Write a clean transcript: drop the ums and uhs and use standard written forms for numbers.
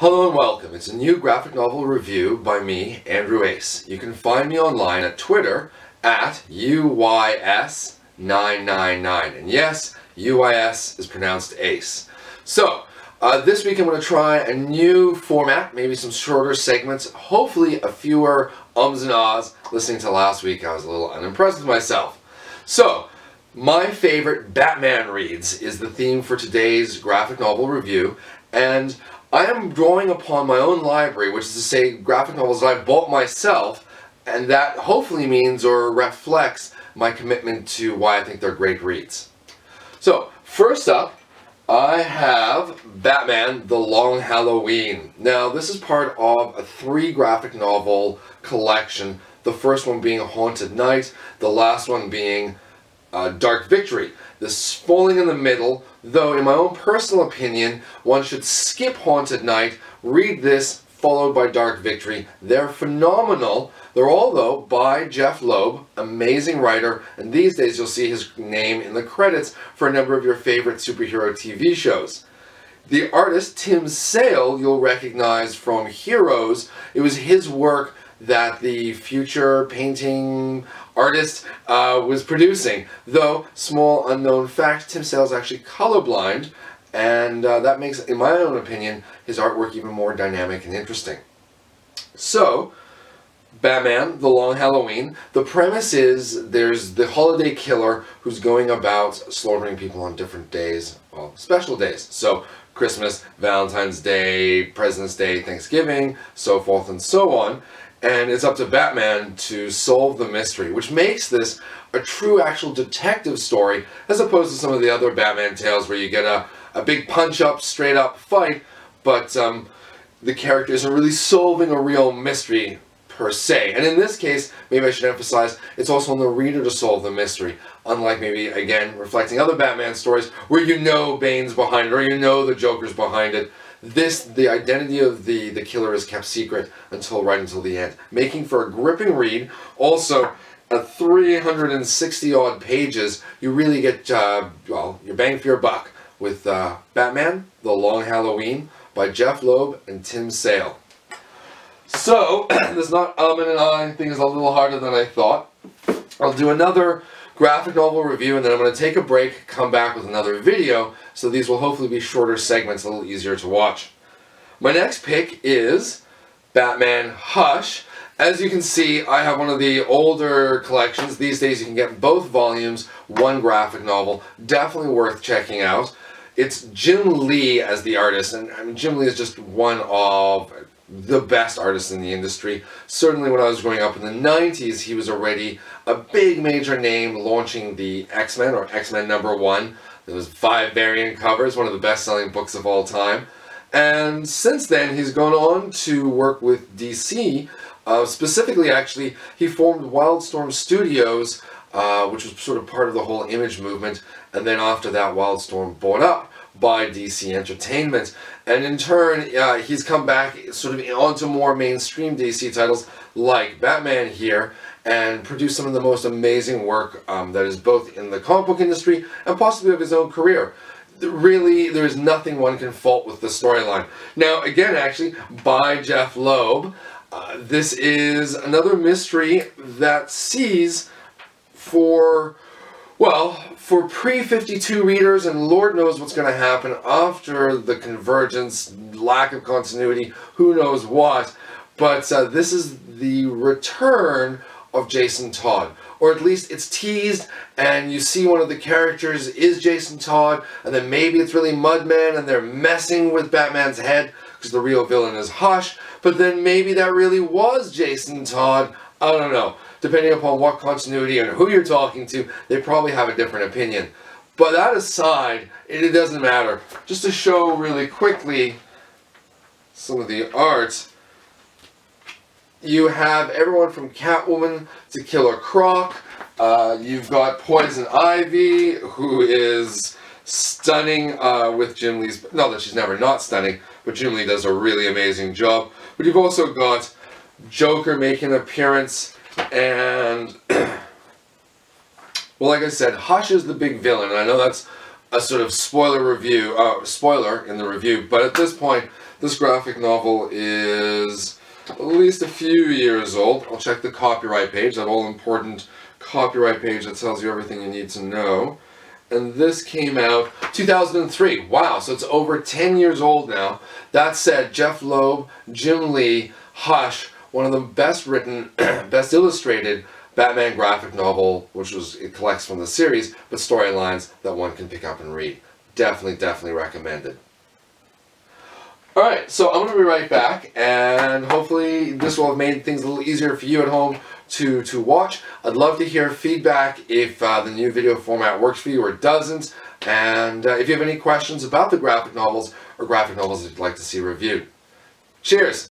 Hello and welcome. It's a new graphic novel review by me, Andrew Ace. You can find me online at Twitter at UYS999. And yes, UYS is pronounced Ace. So, this week I'm going to try a new format, maybe some shorter segments, hopefully a fewer ums and ahs. Listening to last week, I was a little unimpressed with myself. So, my favorite Batman reads is the theme for today's graphic novel review, and I am drawing upon my own library, which is to say graphic novels that I bought myself, and that hopefully means or reflects my commitment to why I think they're great reads. So, first up, I have Batman: The Long Halloween. Now, this is part of a 3 graphic novel collection, the first one being Haunted Night, the last one being Dark Victory. This falling in the middle, though in my own personal opinion, one should skip Haunted Night, read this, followed by Dark Victory. They're phenomenal. They're all, though, by Jeph Loeb, amazing writer, and these days you'll see his name in the credits for a number of your favorite superhero TV shows. The artist, Tim Sale, you'll recognize from Heroes. It was his work that the future painting artist was producing. Though, small unknown fact, Tim Sale is actually colorblind, and that makes, in my own opinion, his artwork even more dynamic and interesting. So, Batman: The Long Halloween. The premise is there's the holiday killer who's going about slaughtering people on different days, well, special days. So, Christmas, Valentine's Day, President's Day, Thanksgiving, so forth and so on. And it's up to Batman to solve the mystery, which makes this a true actual detective story, as opposed to some of the other Batman tales where you get a big punch-up, straight-up fight, but the character isn't really solving a real mystery per se. And in this case, maybe I should emphasize, it's also on the reader to solve the mystery, unlike maybe, again, reflecting other Batman stories where you know Bane's behind it, or you know the Joker's behind it. The identity of the killer is kept secret right until the end, making for a gripping read. Also, at 360 odd pages, you really get, well, your bang for your buck with Batman: The Long Halloween by Jeph Loeb and Tim Sale. So, this not and I thing is a little harder than I thought. I'll do another graphic novel review, and then I'm going to take a break, come back with another video, so these will hopefully be shorter segments, a little easier to watch. My next pick is Batman Hush. As you can see, I have one of the older collections. These days you can get both volumes, one graphic novel. Definitely worth checking out. It's Jim Lee as the artist, and I mean, Jim Lee is just one of the best artists in the industry. Certainly when I was growing up in the 90s, he was already a big major name, launching the X-Men, or X-Men #1. There was 5 variant covers, one of the best-selling books of all time. And since then, he's gone on to work with DC. Specifically, actually, he formed Wildstorm Studios, which was sort of part of the whole Image movement. And then after that, Wildstorm bought up by DC Entertainment, and in turn he's come back sort of onto more mainstream DC titles like Batman here, and produced some of the most amazing work that is both in the comic book industry and possibly of his own career. Really, there is nothing one can fault with the storyline. Now, again, actually, by Jeph Loeb, this is another mystery that sees for pre-52 readers, and Lord knows what's going to happen after the convergence, lack of continuity, who knows what. But this is the return of Jason Todd. Or at least it's teased, and you see one of the characters is Jason Todd, and then maybe it's really Mudman, and they're messing with Batman's head, because the real villain is Hush. But then maybe that really was Jason Todd. I don't know. Depending upon what continuity and who you're talking to, they probably have a different opinion. But that aside, it doesn't matter. Just to show really quickly some of the art, you have everyone from Catwoman to Killer Croc. You've got Poison Ivy, who is stunning with Jim Lee's... Not that she's never not stunning, but Jim Lee does a really amazing job. But you've also got Joker making an appearance, and well, like I said, Hush is the big villain, and I know that's a sort of spoiler in the review, but at this point, This graphic novel is at least a few years old. I'll check the copyright page, that all-important copyright page that tells you everything you need to know. And this came out 2003. Wow, so it's over 10 years old now. That said, Jeph Loeb, Jim Lee, Hush, one of the best written, best illustrated Batman graphic novel, it collects from the series, but storylines that one can pick up and read. Definitely recommended. Alright, so I'm going to be right back, and hopefully this will have made things a little easier for you at home to watch. I'd love to hear feedback if the new video format works for you or doesn't, and if you have any questions about the graphic novels or graphic novels that you'd like to see reviewed. Cheers!